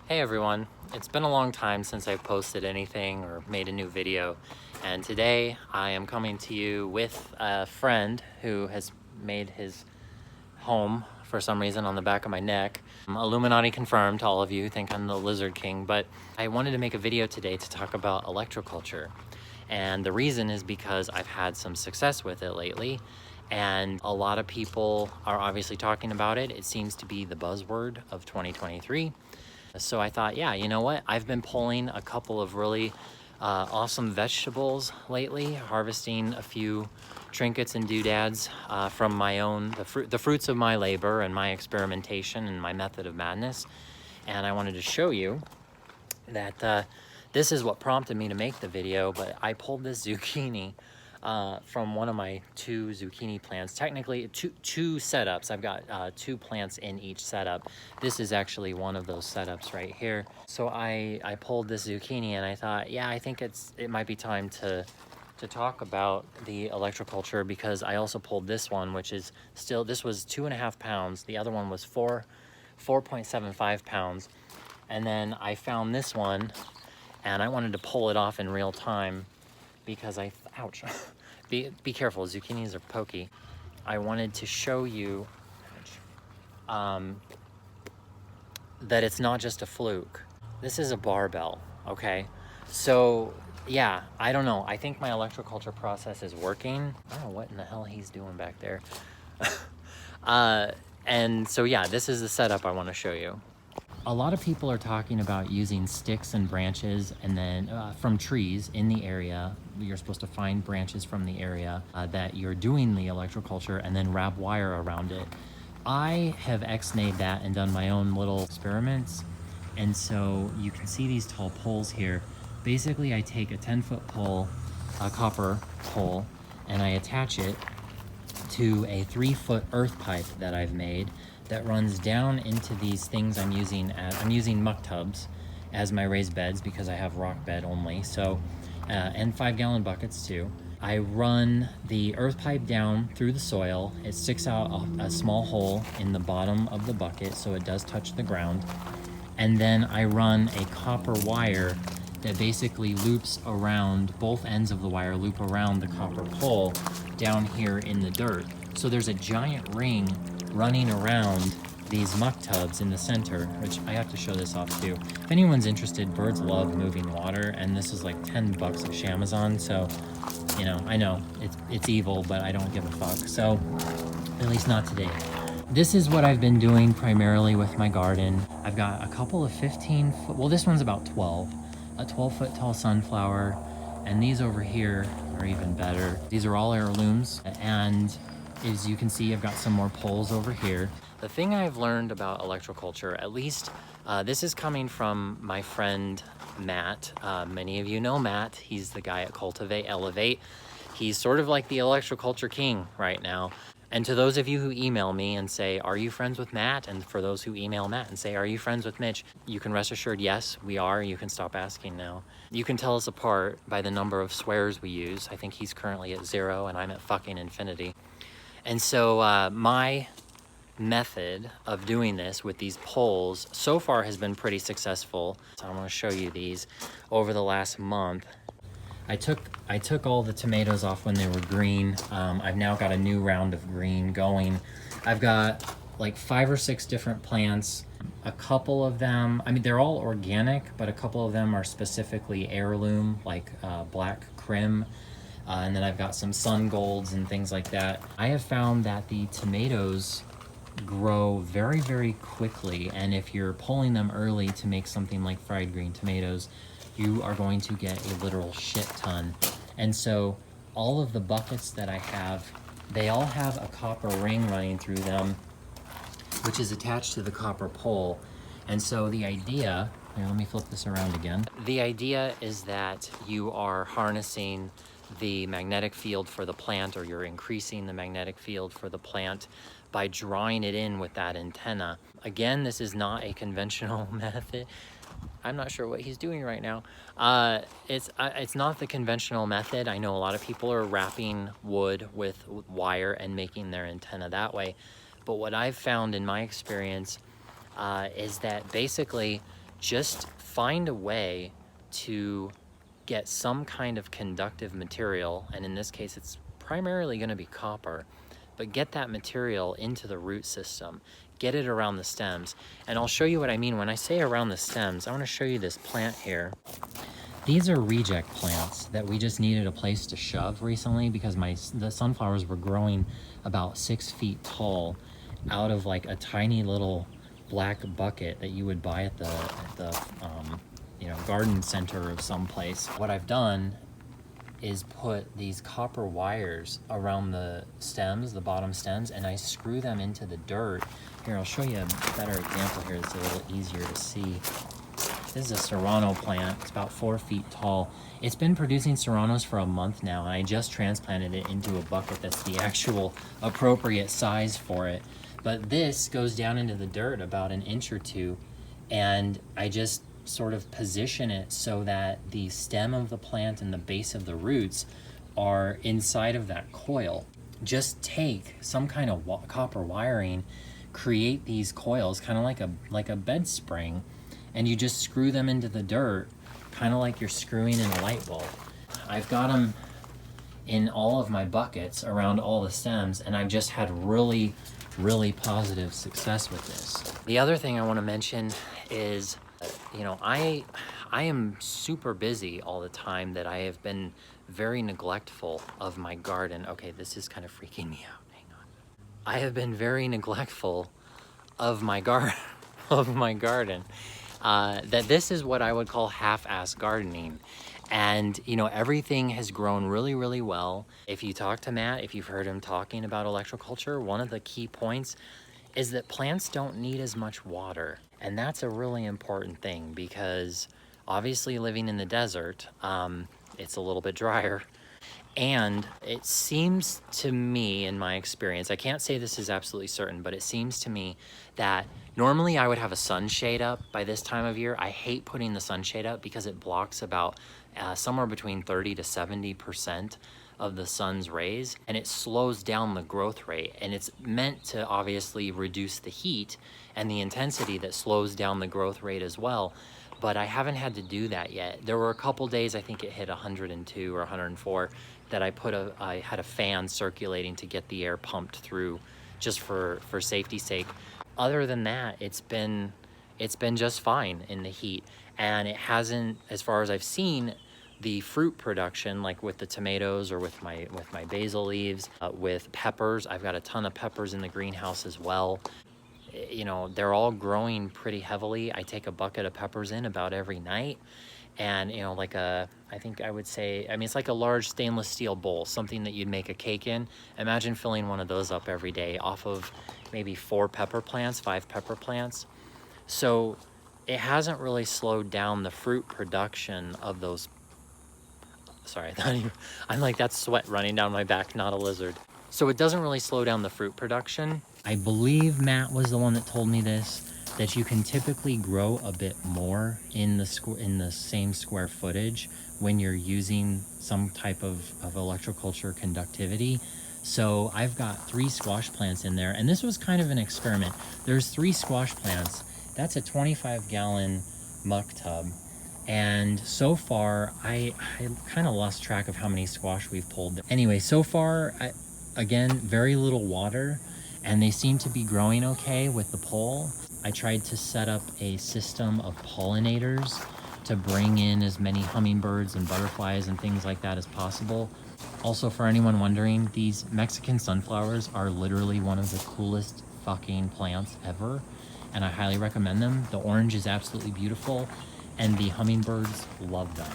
Hey everyone, it's been a long time since I've posted anything or made a new video, and today I am coming to you with a friend who has made his home for some reason on the back of my neck. Illuminati confirmed to all of you who think I'm the Lizard King, but I wanted to make a video today to talk about electroculture. And the reason is because I've had some success with it lately, and a lot of people are obviously talking about it. It seems to be the buzzword of 2023. So I thought, yeah, you know what? I've been pulling a couple of really awesome vegetables lately, harvesting a few trinkets and doodads from my own, the fruits of my labor and my experimentation and my method of madness. And I wanted to show you that this is what prompted me to make the video, but I pulled this zucchini from one of my two zucchini plants. Technically two setups. I've got two plants in each setup. This is actually one of those setups right here. So I pulled this zucchini and I thought, yeah, I think it might be time to talk about the electroculture, because I also pulled this one, which is still, this was 2.5 pounds. The other one was 4.75 pounds. And then I found this one and I wanted to pull it off in real time because ouch, be careful, zucchinis are pokey. I wanted to show you that it's not just a fluke. This is a barbell, okay? So yeah, I don't know. I think my electroculture process is working. I don't know what in the hell he's doing back there. And so yeah, this is the setup I want to show you. A lot of people are talking about using sticks and branches and then from trees in the area. You're supposed to find branches from the area that you're doing the electroculture and then wrap wire around it. I have X-nayed that and done my own little experiments. And so you can see these tall poles here. Basically, I take a 10-foot pole, a copper pole, and I attach it to a 3-foot earth pipe that I've made that runs down into these things I'm using muck tubs as my raised beds because I have rock bed only. So, and 5-gallon buckets too. I run the earth pipe down through the soil. It sticks out a small hole in the bottom of the bucket so it does touch the ground. And then I run a copper wire that basically loops around, both ends of the wire loop around the copper pole down here in the dirt. So there's a giant ring running around these muck tubs in the center, which I have to show this off too. If anyone's interested, birds love moving water, and this is like 10 bucks at Shamazon, so, you know, I know it's evil, but I don't give a fuck. So, at least not today. This is what I've been doing primarily with my garden. I've got a couple of 15-foot, well, this one's about 12, a 12-foot tall sunflower, and these over here are even better. These are all heirlooms, and as you can see, I've got some more poles over here. The thing I've learned about electroculture, at least this is coming from my friend Matt. Many of you know Matt. He's the guy at Cultivate Elevate. He's sort of like the electroculture king right now. And to those of you who email me and say, are you friends with Matt? And for those who email Matt and say, are you friends with Mitch? You can rest assured, yes, we are. You can stop asking now. You can tell us apart by the number of swears we use. I think he's currently at 0 and I'm at fucking infinity. And so my method of doing this with these poles so far has been pretty successful. So I want to show you these over the last month. I took all the tomatoes off when they were green. I've now got a new round of green going. I've got like 5 or 6 different plants. A couple of them, I mean, they're all organic, but a couple of them are specifically heirloom, like black crim. And then I've got some sun golds and things like that. I have found that the tomatoes grow very, very quickly. And if you're pulling them early to make something like fried green tomatoes, you are going to get a literal shit ton. And so all of the buckets that I have, they all have a copper ring running through them, which is attached to the copper pole. And so the idea, here, let me flip this around again. The idea is that you are harnessing the magnetic field for the plant, or you're increasing the magnetic field for the plant by drawing it in with that antenna. Again, this is not a conventional method. I'm not sure what he's doing right now. It's not the conventional method. I know a lot of people are wrapping wood with wire and making their antenna that way. But what I've found in my experience is that basically just find a way to get some kind of conductive material, and in this case it's primarily going to be copper, but get that material into the root system, get it around the stems. And I'll show you what I mean when I say around the stems. I want to show you this plant here. These are reject plants that we just needed a place to shove recently because the sunflowers were growing about 6 feet tall out of like a tiny little black bucket that you would buy at the you know, garden center of some place. What I've done is put these copper wires around the stems, the bottom stems, and I screw them into the dirt. Here, I'll show you a better example here. It's a little easier to see. This is a serrano plant. It's about 4 feet tall. It's been producing serranos for a month now, and I just transplanted it into a bucket that's the actual appropriate size for it. But this goes down into the dirt about an inch or two, and I just sort of position it so that the stem of the plant and the base of the roots are inside of that coil. Just take some kind of copper wiring, create these coils, kind of like a bed spring, and you just screw them into the dirt, kind of like you're screwing in a light bulb. I've got them in all of my buckets around all the stems, and I've just had really positive success with this. The other thing I want to mention is, you know, I am super busy all the time, that I have been very neglectful of my garden. Okay, this is kind of freaking me out. Hang on. I have been very neglectful of my garden, that this is what I would call half-ass gardening. And, you know, everything has grown really well. If you talk to Matt, if you've heard him talking about electroculture, one of the key points is that plants don't need as much water. And that's a really important thing, because obviously living in the desert, it's a little bit drier. And it seems to me, in my experience, I can't say this is absolutely certain, but it seems to me that normally I would have a sunshade up by this time of year. I hate putting the sunshade up because it blocks about somewhere between 30 to 70% of the sun's rays, and it slows down the growth rate. And it's meant to obviously reduce the heat and the intensity that slows down the growth rate as well. But I haven't had to do that yet. There were a couple days, I think it hit 102 or 104, that I had a fan circulating to get the air pumped through, just for safety's sake. Other than that, it's been just fine in the heat. And it hasn't, as far as I've seen, the fruit production, like with the tomatoes or with my basil leaves, with peppers. I've got a ton of peppers in the greenhouse as well. You know, they're all growing pretty heavily. I take a bucket of peppers in about every night. And, you know, I think I would say, I mean, it's like a large stainless steel bowl, something that you'd make a cake in. Imagine filling one of those up every day off of maybe 5 pepper plants. So it hasn't really slowed down the fruit production of those. Sorry, I'm like, that's sweat running down my back, not a lizard. So it doesn't really slow down the fruit production. I believe Matt was the one that told me this, that you can typically grow a bit more in the same square footage when you're using some type of electroculture conductivity. So I've got 3 squash plants in there, and this was kind of an experiment. There's 3 squash plants. That's a 25-gallon muck tub. And so far, I kind of lost track of how many squash we've pulled. Anyway, so far, again, very little water, and they seem to be growing okay with the pole. I tried to set up a system of pollinators to bring in as many hummingbirds and butterflies and things like that as possible. Also, for anyone wondering, these Mexican sunflowers are literally one of the coolest fucking plants ever, and I highly recommend them. The orange is absolutely beautiful, and the hummingbirds love them.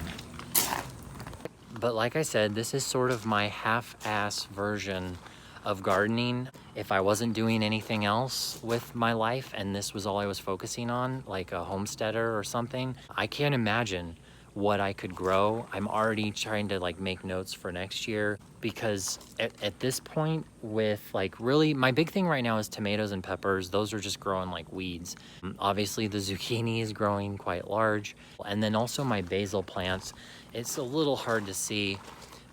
But like I said, this is sort of my half-ass version of gardening. If I wasn't doing anything else with my life and this was all I was focusing on, like a homesteader or something, I can't imagine what I could grow. I'm already trying to like make notes for next year, because at this point, with like, really my big thing right now is tomatoes and peppers. Those are just growing like weeds. Obviously the zucchini is growing quite large, and then also my basil plants. It's a little hard to see,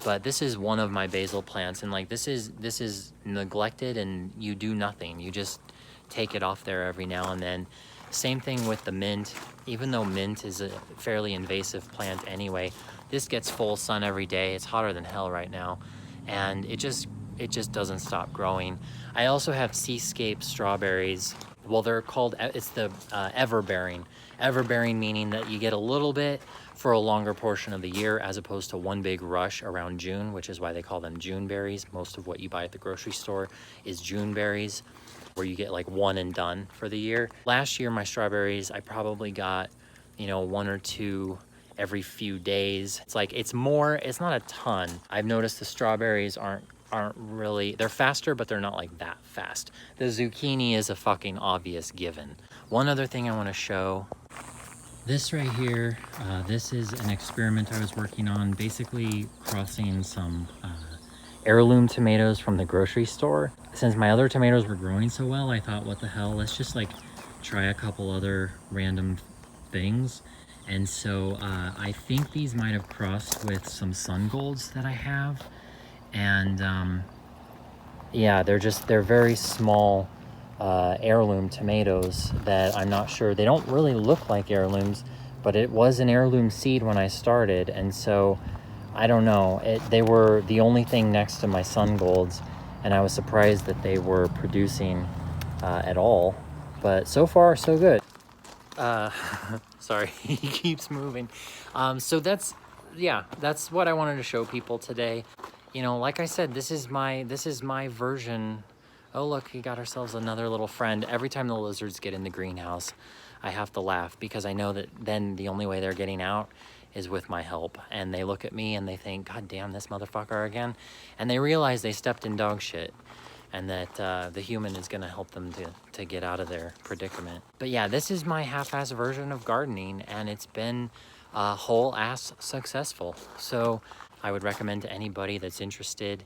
but this is one of my basil plants, and like this is neglected, and you do nothing. You just take it off there every now and then. Same thing with the mint. Even though mint is a fairly invasive plant anyway, this gets full sun every day. It's hotter than hell right now, and it just doesn't stop growing. I also have seascape strawberries. Well, they're called, it's the everbearing. Everbearing meaning that you get a little bit for a longer portion of the year, as opposed to one big rush around June, which is why they call them June berries. Most of what you buy at the grocery store is June berries, where you get like one and done for the year. Last year, my strawberries, I probably got, you know, one or two every few days. It's like, it's not a ton. I've noticed the strawberries aren't really, they're faster, but they're not like that fast. The zucchini is a fucking obvious given. One other thing I want to show, this right here, this is an experiment I was working on, basically crossing some heirloom tomatoes from the grocery store. Since my other tomatoes were growing so well, I thought, what the hell, let's just like try a couple other random things. And so I think these might have crossed with some sun golds that I have. And yeah, they're very small heirloom tomatoes that I'm not sure, they don't really look like heirlooms, but it was an heirloom seed when I started. And so I don't know, they were the only thing next to my sun golds, and I was surprised that they were producing at all. But so far, so good. Sorry, he keeps moving. So that's what I wanted to show people today. You know, like I said, this is my version. Oh, look, we got ourselves another little friend. Every time the lizards get in the greenhouse, I have to laugh, because I know that then the only way they're getting out is with my help. And they look at me and they think, God damn, this motherfucker again. And they realize they stepped in dog shit, and that the human is gonna help them to get out of their predicament. But yeah, this is my half-ass version of gardening, and it's been whole-ass successful. So I would recommend to anybody that's interested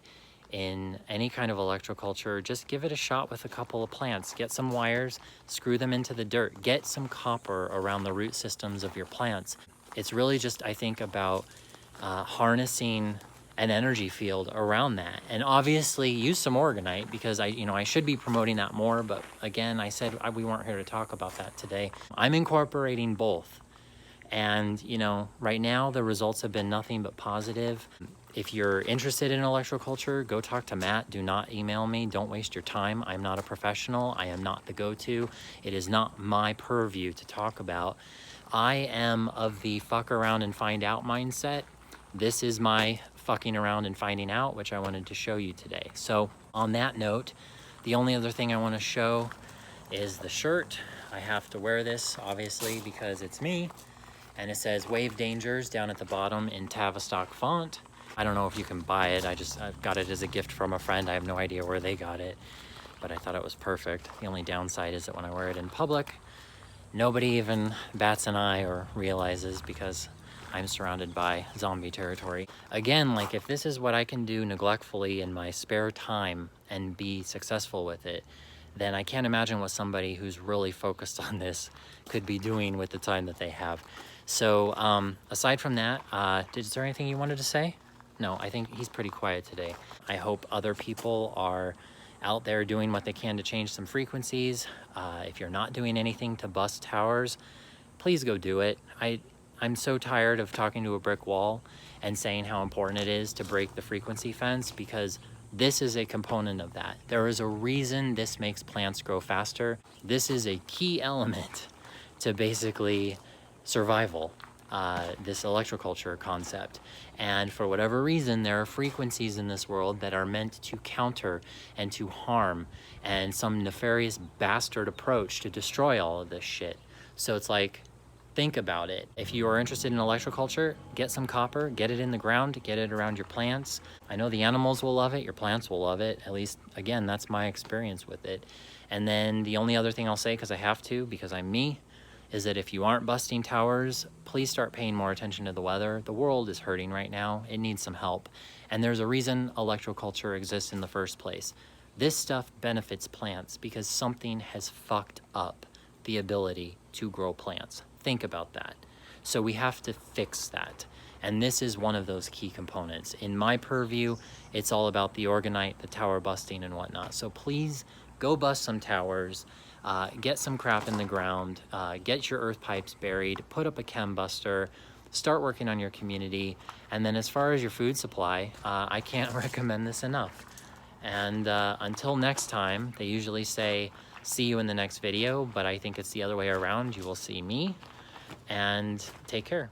in any kind of electroculture, just give it a shot with a couple of plants. Get some wires, screw them into the dirt, get some copper around the root systems of your plants. It's really just, I think, about harnessing an energy field around that. And obviously use some organite, because I should be promoting that more, but again, I said we weren't here to talk about that today. I'm incorporating both. And, you know, right now the results have been nothing but positive. If you're interested in electroculture, go talk to Matt. Do not email me. Don't waste your time. I'm not a professional. I am not the go-to. It is not my purview to talk about. I am of the fuck around and find out mindset. This is my fucking around and finding out, which I wanted to show you today. So on that note, the only other thing I want to show is the shirt. I have to wear this, obviously, because it's me. And it says Wave Dangers down at the bottom in Tavistock font. I don't know if you can buy it. I got it as a gift from a friend. I have no idea where they got it, but I thought it was perfect. The only downside is that when I wear it in public, nobody even bats an eye or realizes, because I'm surrounded by zombie territory. Again, like, if this is what I can do neglectfully in my spare time and be successful with it, then I can't imagine what somebody who's really focused on this could be doing with the time that they have. So aside from that, is there anything you wanted to say? No, I think he's pretty quiet today. I hope other people are out there doing what they can to change some frequencies. If you're not doing anything to bust towers, please go do it. I'm so tired of talking to a brick wall and saying how important it is to break the frequency fence, because this is a component of that. There is a reason this makes plants grow faster. This is a key element to basically survival, this electroculture concept. And for whatever reason, there are frequencies in this world that are meant to counter and to harm, and some nefarious bastard approach to destroy all of this shit. So it's like, think about it. If you are interested in electroculture, get some copper, get it in the ground, get it around your plants. I know the animals will love it, your plants will love it. At least, again, that's my experience with it. And then the only other thing I'll say, because I have to, because I'm me, is that if you aren't busting towers, please start paying more attention to the weather. The world is hurting right now. It needs some help. And there's a reason electroculture exists in the first place. This stuff benefits plants because something has fucked up the ability to grow plants. Think about that. So we have to fix that. And this is one of those key components. In my purview, it's all about the organite, the tower busting and whatnot. So please go bust some towers. get some crap in the ground, get your earth pipes buried, put up a chem buster, start working on your community. And then as far as your food supply, I can't recommend this enough. And until next time, they usually say, see you in the next video, but I think it's the other way around. You will see me, and take care.